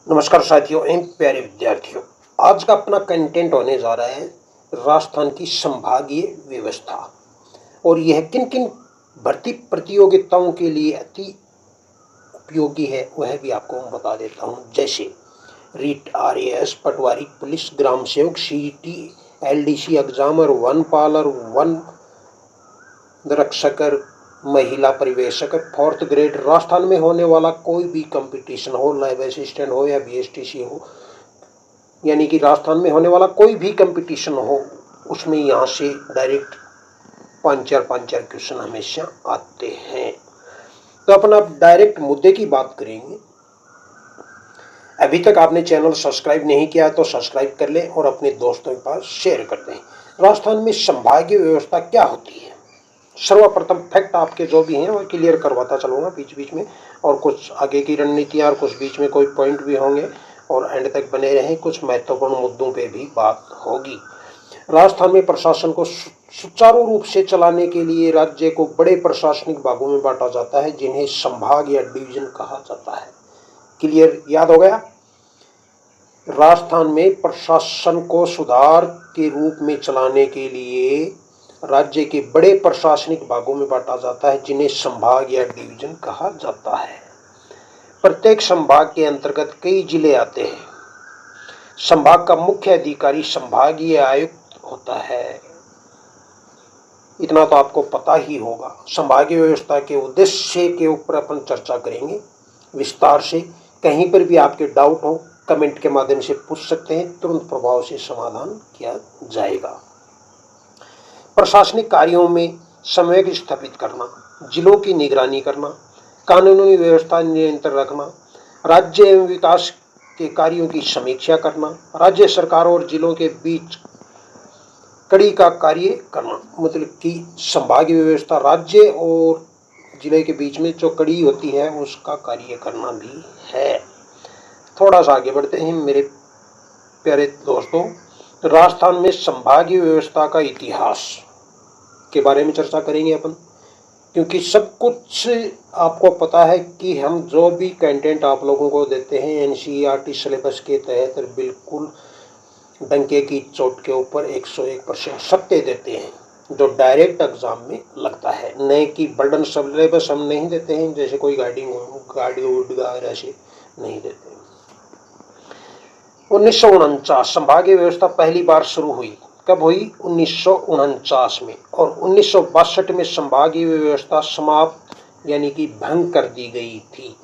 नमस्कार साथियों एवं प्यारे विद्यार्थियों। आज का अपना कंटेंट होने जा रहा है राजस्थान की संभागीय व्यवस्था और यह किन किन भर्ती प्रतियोगिताओं के लिए अति उपयोगी है वह भी आपको मैं बता देता हूं। जैसे रीट, आरएएस, पटवारी, पुलिस, ग्राम सेवक, सीईटी, एलडीसी एग्जाम और वन पालर, वन रक्षकर, महिला परिवेशक, फोर्थ ग्रेड। राजस्थान में होने वाला कोई भी कंपटीशन हो, लैब असिस्टेंट हो या बीएसटीसी हो, यानी कि राजस्थान में होने वाला कोई भी कंपटीशन हो, उसमें यहाँ से डायरेक्ट पाँच चार क्वेश्चन हमेशा आते हैं। तो अपन अब डायरेक्ट मुद्दे की बात करेंगे। अभी तक आपने चैनल सब्सक्राइब नहीं किया तो सब्सक्राइब कर लें और अपने दोस्तों के पास शेयर कर दें। राजस्थान में संभागीय व्यवस्था क्या होती है? सर्वप्रथम फैक्ट आपके जो भी हैं वो क्लियर करवाता चलूँगा बीच बीच में, और कुछ आगे की रणनीतियाँ और कुछ बीच में कोई पॉइंट भी होंगे, और एंड तक बने रहें। कुछ महत्वपूर्ण मुद्दों पे भी बात होगी। राजस्थान में प्रशासन को सुचारू रूप से चलाने के लिए राज्य को बड़े प्रशासनिक भागों में बांटा जाता है, जिन्हें संभाग या डिवीजन कहा जाता है। क्लियर, याद हो गया? राजस्थान में प्रशासन को सुधार के रूप में चलाने के लिए राज्य के बड़े प्रशासनिक भागों में बांटा जाता है, जिन्हें संभाग या डिवीजन कहा जाता है। प्रत्येक संभाग के अंतर्गत कई जिले आते हैं। संभाग का मुख्य अधिकारी संभागीय आयुक्त होता है। इतना तो आपको पता ही होगा। संभागीय व्यवस्था के उद्देश्य के ऊपर अपन चर्चा करेंगे विस्तार से। कहीं पर भी आपके डाउट हो कमेंट के माध्यम से पूछ सकते हैं, तुरंत प्रभाव से समाधान किया जाएगा। प्रशासनिक कार्यों में समन्वय स्थापित करना, जिलों की निगरानी करना, कानूनी व्यवस्था नियंत्रण रखना, राज्य एवं विकास के कार्यों की समीक्षा करना, राज्य सरकार और जिलों के बीच कड़ी का कार्य करना। मतलब कि संभागीय व्यवस्था राज्य और जिले के बीच में जो कड़ी होती है उसका कार्य करना भी है। थोड़ा सा आगे बढ़ते हैं मेरे प्यारे दोस्तों। राजस्थान में संभागीय व्यवस्था का इतिहास के बारे में चर्चा करेंगे अपन, क्योंकि सब कुछ आपको पता है कि हम जो भी कंटेंट आप लोगों को देते हैं एनसीईआरटी सिलेबस के तहत बिल्कुल डंके की चोट के ऊपर 101% सत्य देते हैं, जो डायरेक्ट एग्जाम में लगता है। नए की बर्डन सिलेबस हम नहीं देते हैं, जैसे कोई गाड़ी ऐसे नहीं देते। 1949 संभागीय व्यवस्था पहली बार शुरू हुई। कब हुई? 1949 में। और 1962 में संभागीय व्यवस्था समाप्त यानी कि भंग कर दी गई थी।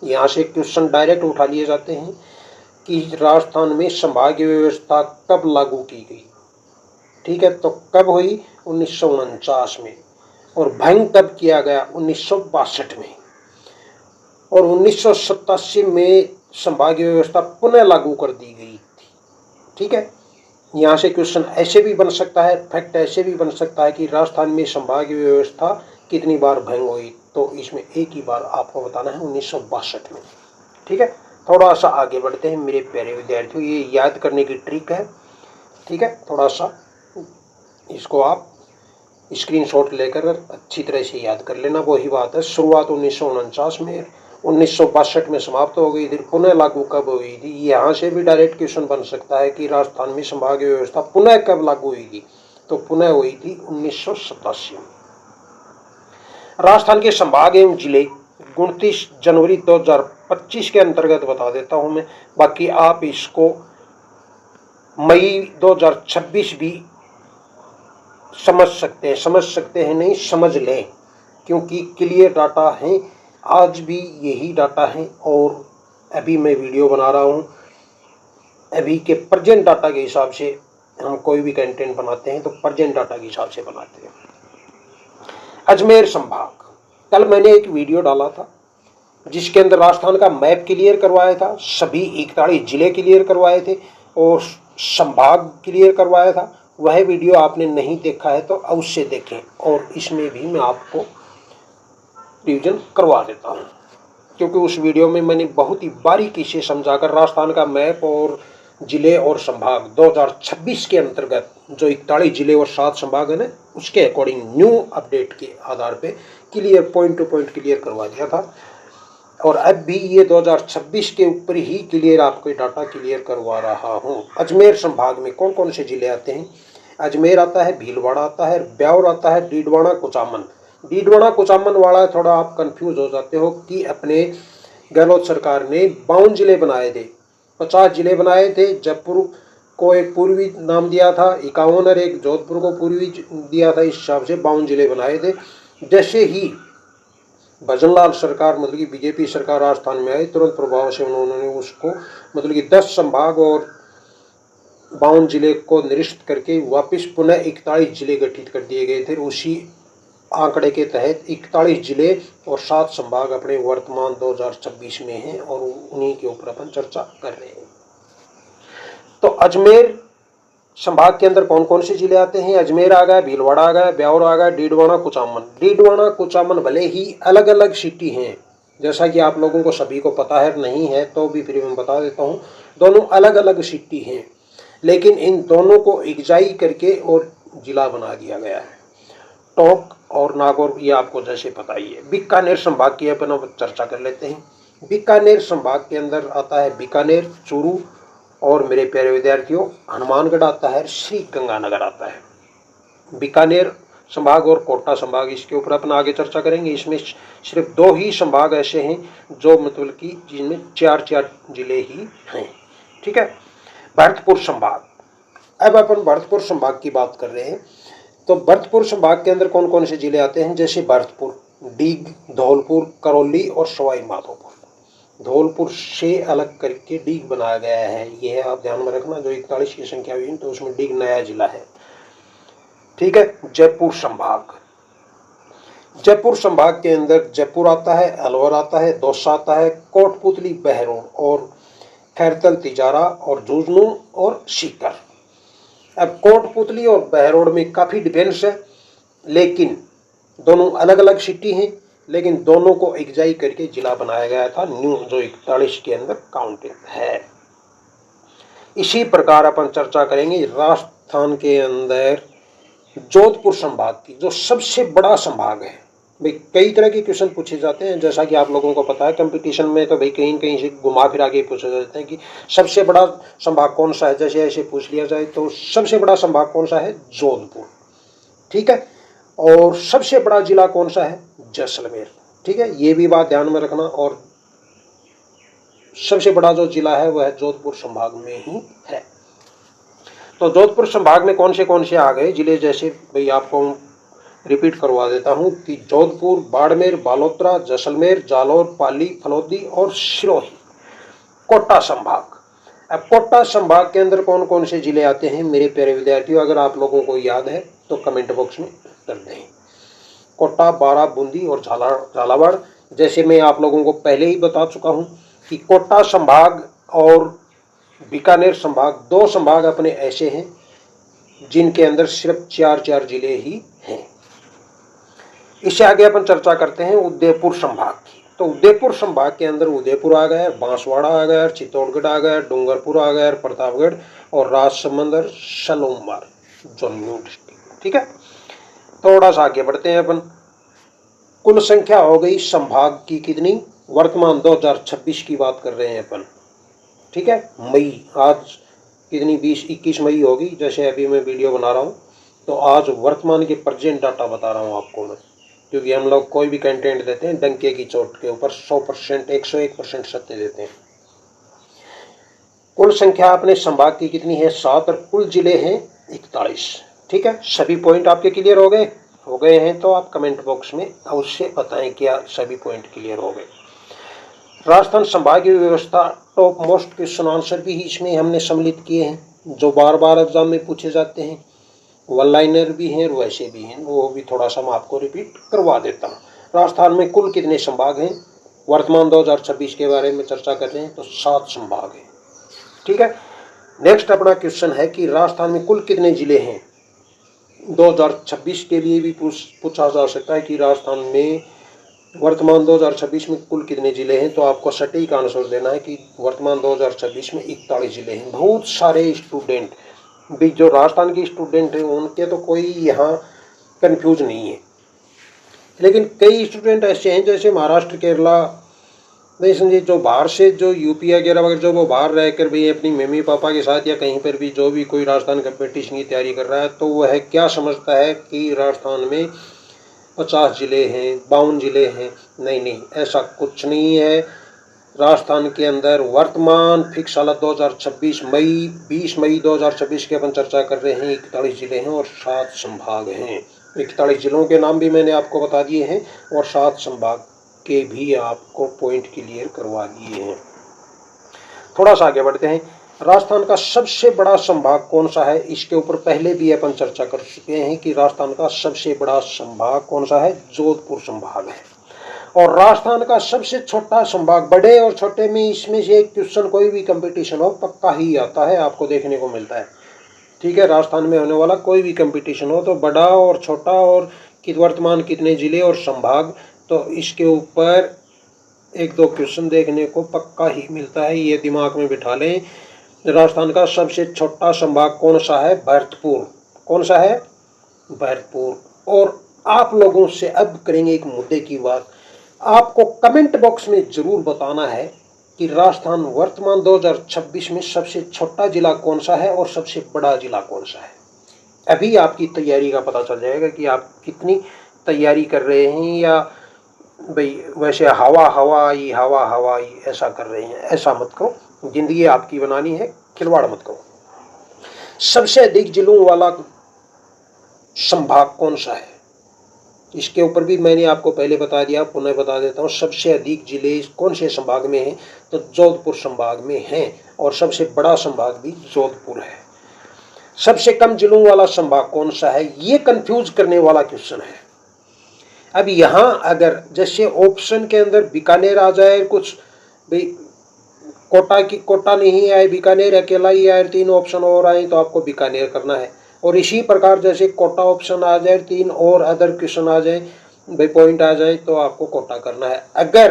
यहाँ से क्वेश्चन डायरेक्ट उठा लिए जाते हैं कि राजस्थान में संभागीय व्यवस्था कब लागू की गई। ठीक है, तो कब हुई? 1949 में। और भंग कब किया गया? 1962 में। और 1987 में संभागीय व्यवस्था पुनः लागू कर दी गई थी। ठीक है, यहाँ से क्वेश्चन ऐसे भी बन सकता है, फैक्ट ऐसे भी बन सकता है कि राजस्थान में संभागीय व्यवस्था कितनी बार भंग हुई, तो इसमें एक ही बार आपको बताना है, 1962 में। ठीक है, थोड़ा सा आगे बढ़ते हैं मेरे प्यारे विद्यार्थियों। ये याद करने की ट्रिक है। ठीक है, थोड़ा सा इसको आप स्क्रीनशॉट लेकर अच्छी तरह से याद कर लेना। वही बात है, शुरुआत 1949 में, 1962 में समाप्त हो गई थी, पुनः लागू कब हुई थी। यहाँ से भी डायरेक्ट क्वेश्चन बन सकता है कि राजस्थान में संभागीय व्यवस्था पुनः कब लागू हुई थी, तो पुनः हुई थी 1987 में। राजस्थान के संभाग एवं जिले 29 जनवरी 2025 के अंतर्गत बता देता हूं मैं। बाकी आप इसको मई 2026 भी समझ सकते हैं नहीं, समझ लें, क्योंकि क्लियर डाटा है। आज भी यही डाटा है और अभी मैं वीडियो बना रहा हूँ। अभी के प्रेजेंट डाटा के हिसाब से हम कोई भी कंटेंट बनाते हैं तो प्रेजेंट डाटा के हिसाब से बनाते हैं। अजमेर संभाग, कल मैंने एक वीडियो डाला था जिसके अंदर राजस्थान का मैप क्लियर करवाया था, सभी 41 जिले क्लियर करवाए थे और संभाग क्लियर करवाया था। वह वीडियो आपने नहीं देखा है तो अवश्य देखें, और इसमें भी मैं आपको रिवीजन करवा देता हूं, क्योंकि उस वीडियो में मैंने बहुत ही बारीकी से समझाकर राजस्थान का मैप और जिले और संभाग 2026 के अंतर्गत जो 41 जिले और 7 संभाग है ना, उसके अकॉर्डिंग न्यू अपडेट के आधार पे clear point two point clear करवा दिया था। और अब भी ये 2026 के ऊपर ही क्लियर आपको डाटा क्लियर करवा रहा हूँ। अजमेर संभाग में कौन कौन से जिले आते हैं? अजमेर आता है, भीलवाड़ा आता है, ब्यावर आता है, डीडवाना, कुचामन। डीडवाना कुचामन वाला थोड़ा आप कंफ्यूज हो जाते हो कि अपने गहलोत सरकार ने 52 जिले बनाए थे, 50 जिले बनाए थे। जयपुर को एक पूर्वी नाम दिया था, 51 और एक जोधपुर को पूर्वी दिया था। इस हिसाब से 52 जिले बनाए थे। जैसे ही भजनलाल सरकार मतलब कि बीजेपी सरकार राजस्थान में आई, तुरंत प्रभाव से उन्होंने उसको मतलब कि 10 संभाग और 52 जिले को निरस्त करके वापस पुनः 41 जिले गठित कर दिए गए थे। उसी आंकड़े के तहत 41 जिले और 7 संभाग अपने वर्तमान 2026 में हैं और उन्हीं के ऊपर अपन चर्चा कर रहे हैं। तो अजमेर संभाग के अंदर कौन कौन से जिले आते हैं? अजमेर आ गया, भीलवाड़ा आ गया, ब्यावर आ गया, डीडवाना, कुचामन। डीडवाना कुचामन भले ही अलग अलग सिटी हैं, जैसा कि आप लोगों को सभी को पता है, नहीं है तो भी फिर मैं बता देता हूँ, दोनों अलग अलग सिटी हैं, लेकिन इन दोनों को इकजाई करके और जिला बना दिया गया है। टोंक और नागौर ये आपको जैसे पता ही है। बीकानेर संभाग की अपन अब चर्चा कर लेते हैं। बीकानेर संभाग के अंदर आता है बीकानेर, चूरू और मेरे प्यारे विद्यार्थियों हनुमानगढ़ आता है, श्री गंगानगर आता है। बीकानेर संभाग और कोटा संभाग, इसके ऊपर अपन आगे चर्चा करेंगे। इसमें सिर्फ 2 ही संभाग ऐसे हैं जो मतलब कि जिनमें 4 जिले ही हैं। ठीक है। भरतपुर संभाग, अब अपन भरतपुर संभाग की बात कर रहे हैं। तो भरतपुर संभाग के अंदर कौन कौन से जिले आते हैं? जैसे भरतपुर, डीग, धौलपुर, करौली और सवाई माधोपुर। धौलपुर से अलग करके डीग बनाया गया है, यह आप ध्यान में रखना। जो 41 की संख्या हुई तो उसमें डीग नया जिला है। ठीक है। जयपुर संभाग, जयपुर संभाग के अंदर जयपुर आता है, अलवर आता है, दौसा आता है, कोटपुतली, बहरोड और खैरतल, तिजारा और झुंझुनू और सीकर। अब कोटपुतली और बहरोड में काफी डिफरेंस है, लेकिन दोनों अलग अलग सिटी हैं, लेकिन दोनों को इकजाई करके जिला बनाया गया था न्यू जो 41 के अंदर काउंटेड है। इसी प्रकार अपन चर्चा करेंगे राजस्थान के अंदर जोधपुर संभाग की, जो सबसे बड़ा संभाग है। भाई कई तरह के क्वेश्चन पूछे जाते हैं, जैसा कि आप लोगों को पता है कंपटीशन में तो भाई कहीं कहीं से घुमा फिरा के पूछे जाते हैं कि सबसे बड़ा संभाग कौन सा है। जैसे ऐसे पूछ लिया जाए तो सबसे बड़ा संभाग कौन सा है? जोधपुर। ठीक है। और सबसे बड़ा जिला कौन सा है? जैसलमेर। ठीक है, ये भी बात ध्यान में रखना। और सबसे बड़ा जो जिला है वह जोधपुर संभाग में ही है। तो जोधपुर संभाग में कौन से आ गए जिले? जैसे भाई आपको रिपीट करवा देता हूं कि जोधपुर, बाड़मेर, बालोतरा, जैसलमेर, जालौर, पाली, फलौदी और सिरोही। कोटा संभाग, अब कोटा संभाग के अंदर कौन कौन से जिले आते हैं मेरे प्यारे विद्यार्थियों? अगर आप लोगों को याद है तो कमेंट बॉक्स में कर दें। कोटा, बारा, बूंदी और झालावाड़। जैसे मैं आप लोगों को पहले ही बता चुका हूं कि कोटा संभाग और बीकानेर संभाग, 2 संभाग अपने ऐसे हैं जिनके अंदर सिर्फ 4 जिले ही हैं। इससे आगे अपन चर्चा करते हैं उदयपुर संभाग की। तो उदयपुर संभाग के अंदर उदयपुर आ गया, बांसवाड़ा आ गया, चित्तौड़गढ़ आ गया, डूंगरपुर आ गया, प्रतापगढ़ और राजसमंद और सलोमबार जो न्यू डिस्ट्रिक्ट। ठीक है। थोड़ा सा आगे बढ़ते हैं अपन। कुल संख्या हो गई संभाग की कितनी? वर्तमान 2026 की बात कर रहे हैं अपन। ठीक है। मई आज कितनी? 21 मई होगी। जैसे अभी मैं वीडियो बना रहा हूं तो आज वर्तमान के प्रेजेंट डाटा बता रहा हूं आपको मैं, क्योंकि हम लोग कोई भी कंटेंट देते हैं डंके की चोट के ऊपर 100%, 101% सत्य देते हैं। कुल संख्या अपने संभाग की कितनी है? 7 और कुल जिले हैं 41। ठीक है। सभी पॉइंट आपके क्लियर हो गए? हो गए हैं तो आप कमेंट बॉक्स में अवश्य बताएं क्या सभी पॉइंट क्लियर हो गए। राजस्थान संभागीय व्यवस्था टॉप मोस्ट क्वेश्चन आंसर भी इसमें हमने सम्मिलित किए हैं, जो बार बार एग्जाम में पूछे जाते हैं। वन लाइनर भी हैं और वैसे भी हैं, वो भी थोड़ा सा मैं आपको रिपीट करवा देता हूँ। राजस्थान में कुल कितने संभाग हैं? वर्तमान 2026 के बारे में चर्चा कर रहे हैं तो 7 संभाग हैं। ठीक है। नेक्स्ट अपना क्वेश्चन है कि राजस्थान में कुल कितने जिले हैं? 2026 के लिए भी पूछा जा सकता है कि राजस्थान में वर्तमान 2026 में कुल कितने जिले हैं। तो आपको सटीक आंसर देना है कि वर्तमान 2026 में 41 जिले हैं। बहुत सारे स्टूडेंट भी जो राजस्थान के स्टूडेंट हैं उनके तो कोई यहाँ कंफ्यूज नहीं है, लेकिन कई स्टूडेंट ऐसे हैं जैसे महाराष्ट्र, केरला, नहीं समझिए, जो बाहर से जो यूपी वगैरह वगैरह जो वो बाहर रह कर भी अपनी मम्मी पापा के साथ या कहीं पर भी जो भी कोई राजस्थान कंपटीशन की तैयारी कर रहा है, तो वह क्या समझता है कि राजस्थान में 50 जिले हैं, 52 जिले हैं। नहीं नहीं, ऐसा कुछ नहीं है। राजस्थान के अंदर वर्तमान फिक्स साल 2026 मई 20 मई 2026 की अपन चर्चा कर रहे हैं, 41 जिले हैं और 7 संभाग हैं। 41 जिलों के नाम भी मैंने आपको बता दिए हैं और 7 संभाग के भी आपको पॉइंट क्लियर करवा दिए हैं। थोड़ा सा आगे बढ़ते हैं। राजस्थान का सबसे बड़ा संभाग कौन सा है, इसके ऊपर पहले भी अपन चर्चा कर चुके हैं कि राजस्थान का सबसे बड़ा संभाग कौन सा है, जोधपुर संभाग है। और राजस्थान का सबसे छोटा संभाग, बड़े और छोटे में इसमें से एक क्वेश्चन कोई भी कंपटीशन हो पक्का ही आता है, आपको देखने को मिलता है। ठीक है, राजस्थान में होने वाला कोई भी कंपटीशन हो तो बड़ा और छोटा और वर्तमान कितने जिले और संभाग, तो इसके ऊपर 1-2 क्वेश्चन देखने को पक्का ही मिलता है, ये दिमाग में बिठा लें। राजस्थान का सबसे छोटा संभाग कौन सा है, भरतपुर। कौन सा है, भरतपुर। और आप लोगों से अब करेंगे एक मुद्दे की बात। आपको कमेंट बॉक्स में जरूर बताना है कि राजस्थान वर्तमान 2026 में सबसे छोटा जिला कौन सा है और सबसे बड़ा जिला कौन सा है। अभी आपकी तैयारी का पता चल जाएगा कि आप कितनी तैयारी कर रहे हैं, या भाई वैसे हवा हवाई ऐसा कर रहे हैं। ऐसा मत करो, जिंदगी आपकी बनानी है, खिलवाड़ मत करो। सबसे अधिक जिलों वाला संभाग कौन सा है, इसके ऊपर भी मैंने आपको पहले बता दिया, पुनः बता देता हूँ। सबसे अधिक जिले कौन से संभाग में हैं, तो जोधपुर संभाग में हैं और सबसे बड़ा संभाग भी जोधपुर है। सबसे कम जिलों वाला संभाग कौन सा है, ये कंफ्यूज करने वाला क्वेश्चन है। अब यहां अगर जैसे ऑप्शन के अंदर बीकानेर आ जाए, कुछ भाई कोटा नहीं आए, बीकानेर अकेला ही आए, 3 ऑप्शन और आए तो आपको बीकानेर करना है। और इसी प्रकार जैसे कोटा ऑप्शन आ जाए, 3 और अदर क्वेश्चन आ जाए, भाई पॉइंट आ जाए, तो आपको कोटा करना है। अगर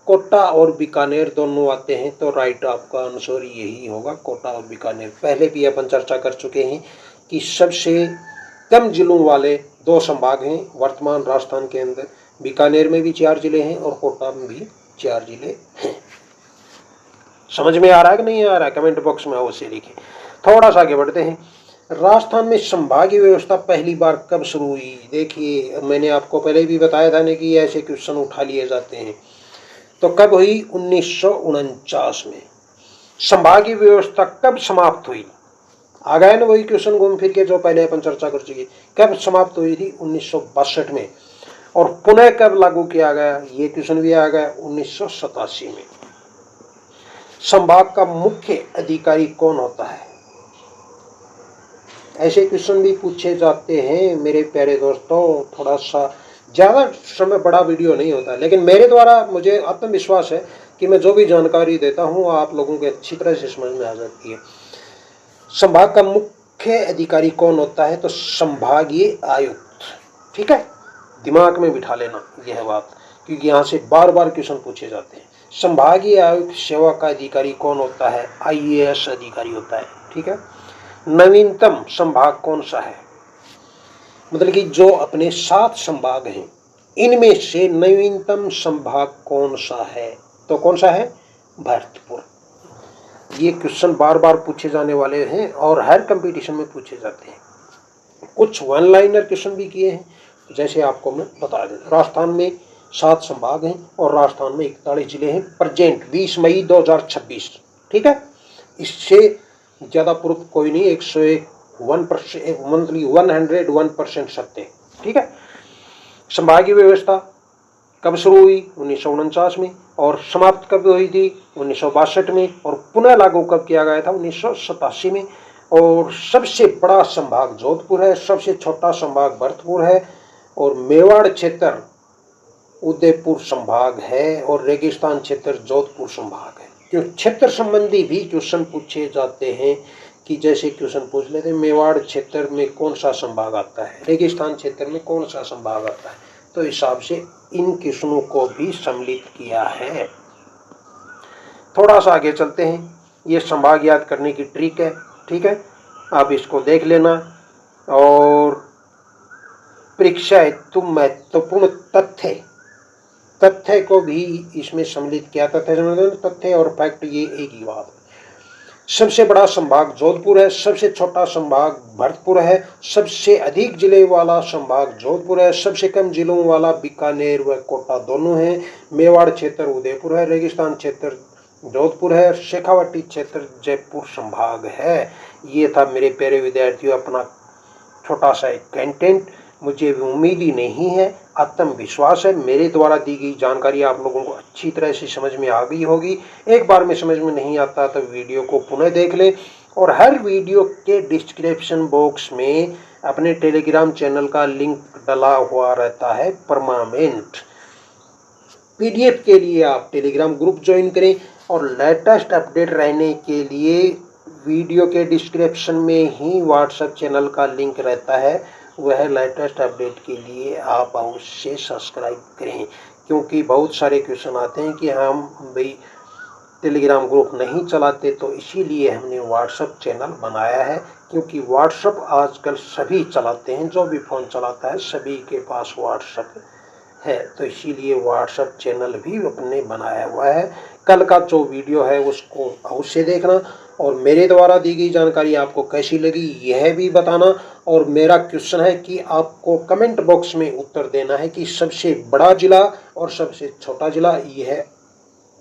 कोटा और बीकानेर दोनों आते हैं तो राइट आपका आंसर यही होगा, कोटा और बीकानेर। पहले भी अपन चर्चा कर चुके हैं कि सबसे कम जिलों वाले 2 संभाग हैं वर्तमान राजस्थान के अंदर। बीकानेर में भी 4 जिले हैं और कोटा में भी 4 जिले हैं। समझ में आ रहा है कि नहीं आ रहा है, कमेंट बॉक्स में अवश्य लिखें। थोड़ा सा आगे बढ़ते हैं। राजस्थान में संभागीय व्यवस्था पहली बार कब शुरू हुई, देखिए मैंने आपको पहले भी बताया था ना कि ऐसे क्वेश्चन उठा लिए जाते हैं। तो कब हुई, 1949 में। संभागीय व्यवस्था कब समाप्त हुई, आ गया ना वही क्वेश्चन घूम फिर के जो पहले अपन चर्चा कर चुके। कब समाप्त हुई थी, 1962 में। और पुनः कब लागू किया गया, ये क्वेश्चन भी आ गया 1987 में। संभाग का मुख्य अधिकारी कौन होता है, ऐसे क्वेश्चन भी पूछे जाते हैं मेरे प्यारे दोस्तों। थोड़ा सा ज़्यादा समय बड़ा वीडियो नहीं होता, लेकिन मेरे द्वारा मुझे आत्मविश्वास है कि मैं जो भी जानकारी देता हूँ आप लोगों के अच्छी तरह से समझ में आ जाती है। संभाग का मुख्य अधिकारी कौन होता है, तो संभागीय आयुक्त। ठीक है, दिमाग में बिठा लेना यह बात, क्योंकि यहाँ से बार बार क्वेश्चन पूछे जाते हैं। संभागीय आयुक्त सेवा का अधिकारी कौन होता है, IAS अधिकारी होता है। ठीक है, नवीनतम संभाग कौन सा है, मतलब कि जो अपने 7 संभाग हैं इनमें से नवीनतम संभाग कौन सा है, तो कौन सा है, भरतपुर। ये क्वेश्चन बार बार पूछे जाने वाले हैं और हर कंपटीशन में पूछे जाते हैं। कुछ वन लाइनर क्वेश्चन भी किए हैं, जैसे आपको मैं बता दें। राजस्थान में 7 संभाग हैं और राजस्थान में 41 जिले हैं प्रेजेंट 20 मई 2026। ठीक है, इससे ज़्यादा प्रूफ कोई नहीं, 101% मंथली 101% सत्य। ठीक है, संभागीय व्यवस्था कब शुरू हुई, 1949 में। और समाप्त कब हुई थी, 1962 में। और पुनः लागू कब किया गया था, 1987 में। और सबसे बड़ा संभाग जोधपुर है, सबसे छोटा संभाग भरतपुर है, और मेवाड़ क्षेत्र उदयपुर संभाग है, और रेगिस्तान क्षेत्र जोधपुर संभाग है। क्यों, क्षेत्र संबंधी भी क्वेश्चन पूछे जाते हैं कि जैसे क्वेश्चन पूछ लेते हैं मेवाड़ क्षेत्र में कौन सा संभाग आता है, रेगिस्तान क्षेत्र में कौन सा संभाग आता है, तो हिसाब से इन क्वेश्चनों को भी सम्मिलित किया है। थोड़ा सा आगे चलते हैं, ये संभाग याद करने की ट्रिक है। ठीक है, आप इसको देख लेना। और परीक्षा हेतु महत्वपूर्ण तथ्य तथ्य को भी इसमें सम्मिलित किया। तथ्य और फैक्ट ये एक ही बात है। सबसे बड़ा संभाग जोधपुर है, सबसे छोटा संभाग भरतपुर है, सबसे अधिक जिले वाला संभाग जोधपुर है, सबसे कम जिलों वाला बीकानेर व कोटा दोनों है। मेवाड़ क्षेत्र उदयपुर है, रेगिस्तान क्षेत्र जोधपुर है, शेखावाटी क्षेत्र जयपुर संभाग है। ये था मेरे प्यारे विद्यार्थियों अपना छोटा सा एक कंटेंट। मुझे उम्मीद ही नहीं है, आत्मविश्वास है मेरे द्वारा दी गई जानकारी आप लोगों को अच्छी तरह से समझ में आ गई होगी। एक बार में समझ में नहीं आता तो वीडियो को पुनः देख लें और हर वीडियो के डिस्क्रिप्शन बॉक्स में अपने टेलीग्राम चैनल का लिंक डला हुआ रहता है परमानेंट। पीडीएफ के लिए आप टेलीग्राम ग्रुप ज्वाइन करें और लेटेस्ट अपडेट रहने के लिए वीडियो के डिस्क्रिप्शन में ही व्हाट्सएप चैनल का लिंक रहता है, वह लेटेस्ट अपडेट के लिए आप अवश्य सब्सक्राइब करें। क्योंकि बहुत सारे क्वेश्चन आते हैं कि हम भाई टेलीग्राम ग्रुप नहीं चलाते, तो इसीलिए हमने व्हाट्सएप चैनल बनाया है। क्योंकि व्हाट्सएप आजकल सभी चलाते हैं, जो भी फ़ोन चलाता है सभी के पास व्हाट्सएप है, तो इसीलिए व्हाट्सएप चैनल भी अपने बनाया हुआ है। कल का जो वीडियो है उसको अवश्य देखना और मेरे द्वारा दी गई जानकारी आपको कैसी लगी यह भी बताना। और मेरा क्वेश्चन है कि आपको कमेंट बॉक्स में उत्तर देना है कि सबसे बड़ा जिला और सबसे छोटा जिला यह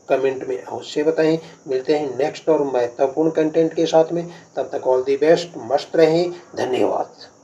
कमेंट में अवश्य बताएं। मिलते हैं नेक्स्ट और महत्वपूर्ण कंटेंट के साथ में, तब तक ऑल दी बेस्ट, मस्त रहें, धन्यवाद।